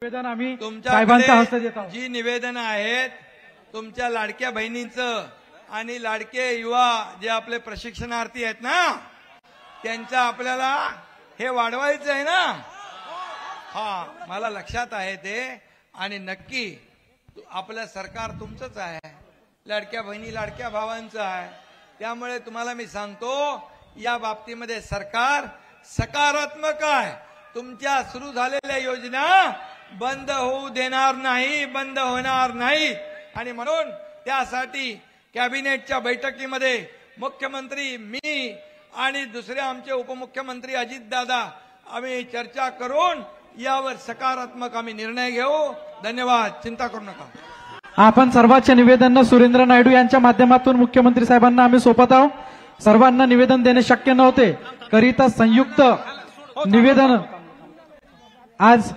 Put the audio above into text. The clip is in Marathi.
निवेदन आम्ही तुमच्या साहेबांच्या हस्ते देत आहोत। जी निवेदन आहेत तुमच्या लाडक्या बहिणींचं आणि लाडके युवा जे आपले प्रशिक्षणार्थी आहेत ना त्यांचं आपल्याला हे वाढवायचं आहे ना। हा मला लक्षात आहे ते आणि नक्की आपलं सरकार तुमचंच आहे, लाडक्या बहिणी लाडक्या भावांचं आहे। त्यामुळे तुम्हाला मी सांगतो या बाबतीमध्ये सरकार सकारात्मक आहे। तुमच्या सुरू झालेल्या योजना बंद होऊ देणार नाही, बंद होणार नाही। आणि म्हणून त्यासाठी कॅबिनेटच्या बैठकीमध्ये मुख्यमंत्री मी आणि दुसरे आमचे उपमुख्यमंत्री अजितदादा आम्ही चर्चा करून यावर सकारात्मक आम्ही निर्णय घेऊ। धन्यवाद, चिंता करू नका। आपण सर्वांचे निवेदन सुरेंद्र नायडू यांच्या माध्यमातून मुख्यमंत्री साहेबांना आम्ही सोपत आहोत। सर्वांना निवेदन देणे शक्य नव्हते करिता संयुक्त निवेदन आज